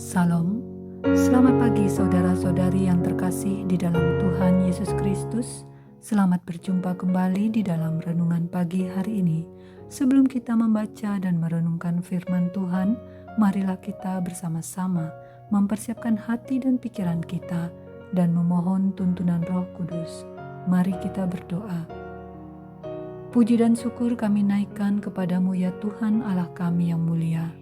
Salam, selamat pagi saudara-saudari yang terkasih di dalam Tuhan Yesus Kristus. Selamat berjumpa kembali di dalam renungan pagi hari ini. Sebelum kita membaca dan merenungkan firman Tuhan, marilah kita bersama-sama mempersiapkan hati dan pikiran kita dan memohon tuntunan Roh Kudus. Mari kita berdoa. Puji dan syukur kami naikkan kepadamu ya Tuhan Allah kami yang mulia.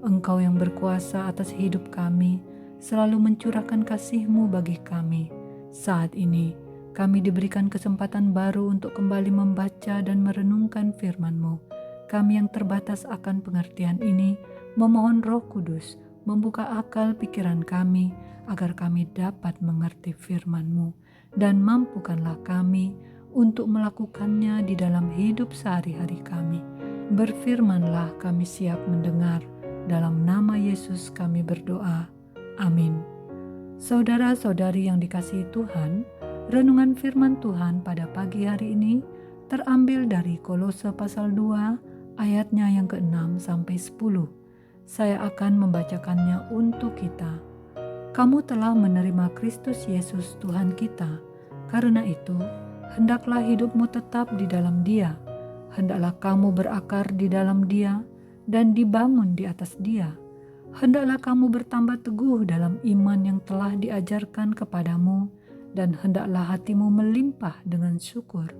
Engkau yang berkuasa atas hidup kami, selalu mencurahkan kasih-Mu bagi kami. Saat ini, kami diberikan kesempatan baru untuk kembali membaca dan merenungkan firman-Mu. Kami yang terbatas akan pengertian ini, memohon Roh Kudus, membuka akal pikiran kami, agar kami dapat mengerti firman-Mu, dan mampukanlah kami untuk melakukannya di dalam hidup sehari-hari kami. Berfirmanlah, kami siap mendengar. Dalam nama Yesus kami berdoa. Amin. Saudara-saudari yang dikasihi Tuhan, renungan firman Tuhan pada pagi hari ini terambil dari Kolose pasal 2 ayatnya yang ke-6 sampai 10. Saya akan membacakannya untuk kita. Kamu telah menerima Kristus Yesus Tuhan kita. Karena itu, hendaklah hidupmu tetap di dalam Dia. Hendaklah kamu berakar di dalam Dia dan dibangun di atas Dia. Hendaklah kamu bertambah teguh dalam iman yang telah diajarkan kepadamu, dan hendaklah hatimu melimpah dengan syukur.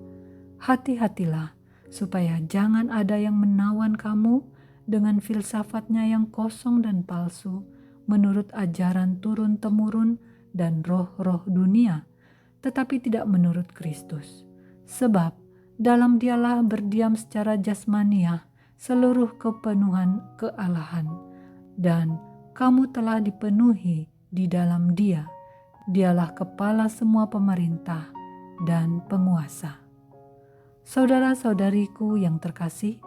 Hati-hatilah, supaya jangan ada yang menawan kamu dengan filsafatnya yang kosong dan palsu, menurut ajaran turun-temurun dan roh-roh dunia, tetapi tidak menurut Kristus. Sebab dalam Dialah berdiam secara jasmaniah seluruh kepenuhan kealahan, dan kamu telah dipenuhi di dalam Dia. Dialah kepala semua pemerintah dan penguasa. Saudara-saudariku yang terkasih,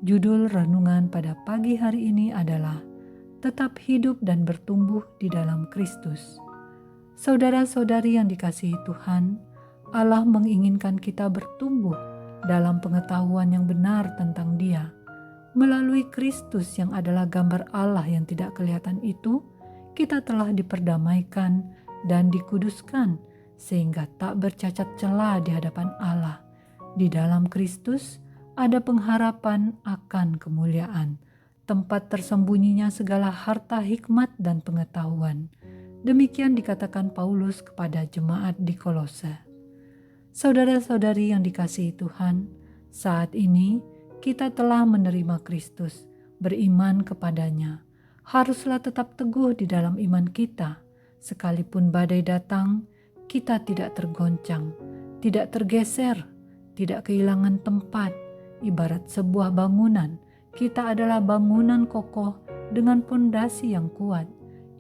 judul renungan pada pagi hari ini adalah Tetap Hidup dan Bertumbuh di dalam Kristus. Saudara-saudari yang dikasihi Tuhan, Allah menginginkan kita bertumbuh dalam pengetahuan yang benar tentang Dia. Melalui Kristus yang adalah gambar Allah yang tidak kelihatan itu, kita telah diperdamaikan dan dikuduskan sehingga tak bercacat celah di hadapan Allah. Di dalam Kristus ada pengharapan akan kemuliaan, tempat tersembunyinya segala harta hikmat dan pengetahuan. Demikian dikatakan Paulus kepada jemaat di Kolose. Saudara-saudari yang dikasihi Tuhan, saat ini kita telah menerima Kristus, beriman kepadanya. Haruslah tetap teguh di dalam iman kita. Sekalipun badai datang, kita tidak tergoncang, tidak tergeser, tidak kehilangan tempat. Ibarat sebuah bangunan, kita adalah bangunan kokoh dengan pondasi yang kuat.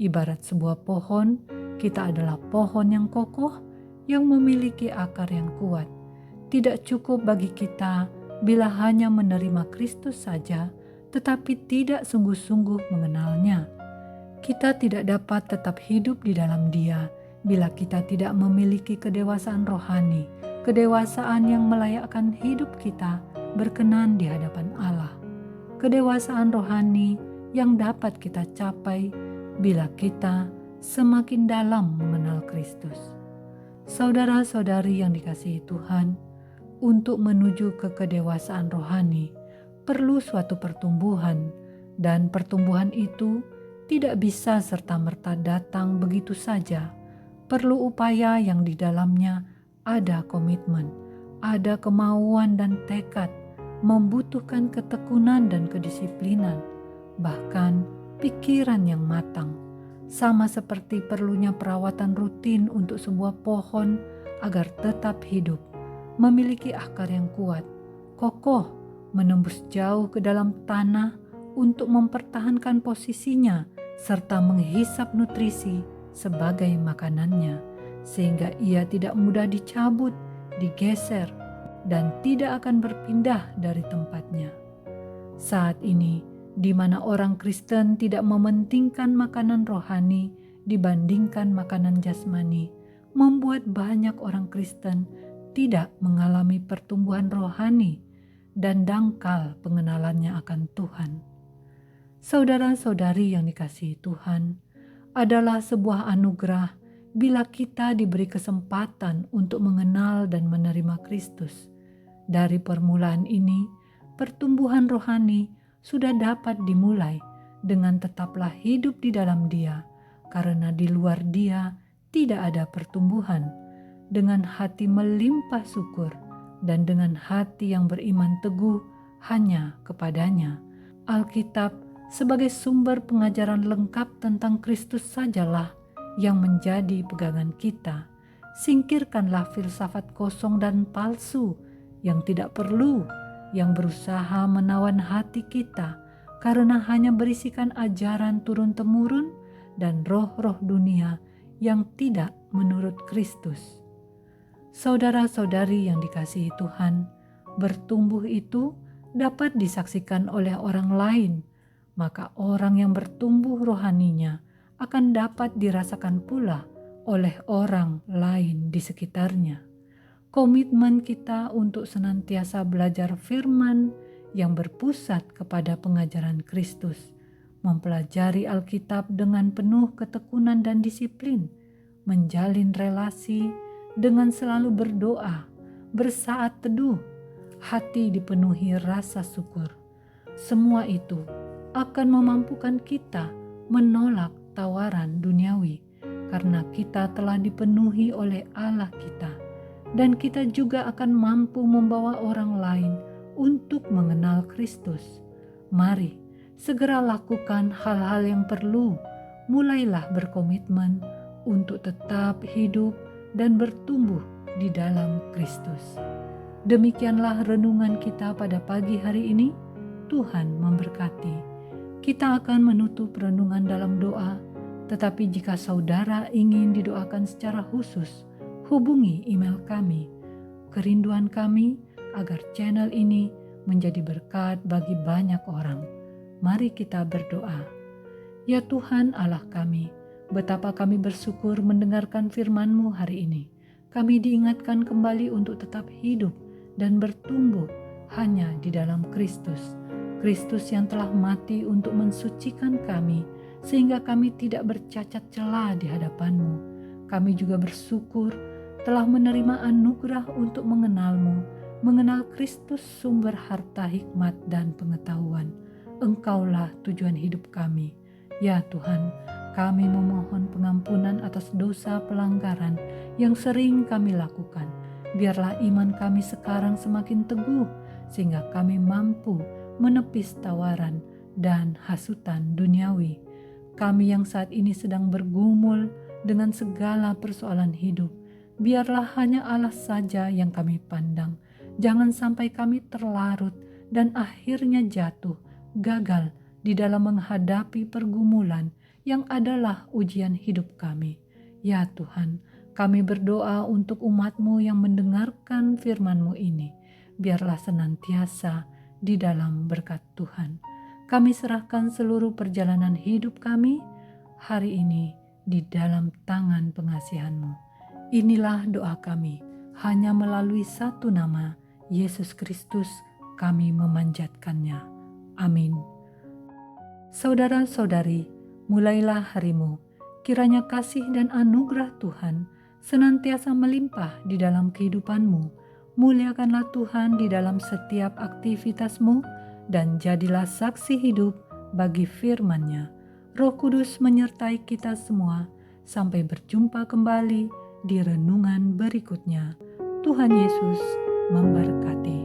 Ibarat sebuah pohon, kita adalah pohon yang kokoh yang memiliki akar yang kuat. Tidak cukup bagi kita bila hanya menerima Kristus saja, tetapi tidak sungguh-sungguh mengenalnya. Kita tidak dapat tetap hidup di dalam Dia bila kita tidak memiliki kedewasaan rohani, kedewasaan yang melayakkan hidup kita berkenan di hadapan Allah. Kedewasaan rohani yang dapat kita capai bila kita semakin dalam mengenal Kristus. Saudara-saudari yang dikasihi Tuhan, untuk menuju ke kedewasaan rohani, perlu suatu pertumbuhan, dan pertumbuhan itu tidak bisa serta-merta datang begitu saja. Perlu upaya yang di dalamnya ada komitmen, ada kemauan dan tekad, membutuhkan ketekunan dan kedisiplinan, bahkan pikiran yang matang. Sama seperti perlunya perawatan rutin untuk sebuah pohon agar tetap hidup, memiliki akar yang kuat, kokoh, menembus jauh ke dalam tanah untuk mempertahankan posisinya serta menghisap nutrisi sebagai makanannya, sehingga ia tidak mudah dicabut, digeser, dan tidak akan berpindah dari tempatnya. Saat ini, di mana orang Kristen tidak mementingkan makanan rohani dibandingkan makanan jasmani, membuat banyak orang Kristen tidak mengalami pertumbuhan rohani dan dangkal pengenalannya akan Tuhan. Saudara-saudari yang dikasihi Tuhan, Adalah sebuah anugerah bila kita diberi kesempatan untuk mengenal dan menerima Kristus. Dari permulaan ini, pertumbuhan rohani sudah dapat dimulai dengan tetaplah hidup di dalam Dia, karena di luar Dia tidak ada pertumbuhan. Dengan hati melimpah syukur dan dengan hati yang beriman teguh hanya kepadanya. Alkitab sebagai sumber pengajaran lengkap tentang Kristus sajalah yang menjadi pegangan kita. Singkirkanlah filsafat kosong dan palsu yang tidak perlu, yang berusaha menawan hati kita karena hanya berisikan ajaran turun-temurun dan roh-roh dunia yang tidak menurut Kristus. Saudara-saudari yang dikasihi Tuhan, bertumbuh itu dapat disaksikan oleh orang lain, maka orang yang bertumbuh rohaninya akan dapat dirasakan pula oleh orang lain di sekitarnya. Komitmen kita untuk senantiasa belajar firman yang berpusat kepada pengajaran Kristus, mempelajari Alkitab dengan penuh ketekunan dan disiplin, menjalin relasi dengan selalu berdoa, bersaat teduh, hati dipenuhi rasa syukur. Semua itu akan memampukan kita menolak tawaran duniawi karena kita telah dipenuhi oleh Allah kita, dan kita juga akan mampu membawa orang lain untuk mengenal Kristus. Mari segera lakukan hal-hal yang perlu. Mulailah berkomitmen untuk tetap hidup dan bertumbuh di dalam Kristus. Demikianlah renungan kita pada pagi hari ini. Tuhan memberkati. Kita akan menutup renungan dalam doa, tetapi jika saudara ingin didoakan secara khusus, hubungi email kami. Kerinduan kami agar channel ini menjadi berkat bagi banyak orang. Mari kita berdoa. Ya Tuhan Allah kami, betapa kami bersyukur mendengarkan firman-Mu hari ini. Kami diingatkan kembali untuk tetap hidup dan bertumbuh hanya di dalam Kristus. Kristus yang telah mati untuk mensucikan kami, sehingga kami tidak bercacat celah di hadapan-Mu. Kami juga bersyukur telah menerima anugerah untuk mengenal-Mu, mengenal Kristus sumber harta hikmat dan pengetahuan. Engkaulah tujuan hidup kami. Ya Tuhan, kami memohon pengampunan atas dosa pelanggaran yang sering kami lakukan. Biarlah iman kami sekarang semakin teguh, sehingga kami mampu menepis tawaran dan hasutan duniawi. Kami yang saat ini sedang bergumul dengan segala persoalan hidup, biarlah hanya Allah saja yang kami pandang. Jangan sampai kami terlarut dan akhirnya jatuh, gagal di dalam menghadapi pergumulan yang adalah ujian hidup kami. Ya Tuhan, kami berdoa untuk umat-Mu yang mendengarkan firman-Mu ini. Biarlah senantiasa di dalam berkat Tuhan. Kami serahkan seluruh perjalanan hidup kami hari ini di dalam tangan pengasihan-Mu. Inilah doa kami, hanya melalui satu nama, Yesus Kristus, kami memanjatkannya. Amin. Saudara-saudari, mulailah harimu. Kiranya kasih dan anugerah Tuhan senantiasa melimpah di dalam kehidupanmu. Muliakanlah Tuhan di dalam setiap aktivitasmu dan jadilah saksi hidup bagi firman-Nya. Roh Kudus menyertai kita semua. Sampai berjumpa kembali di renungan berikutnya. Tuhan Yesus memberkati.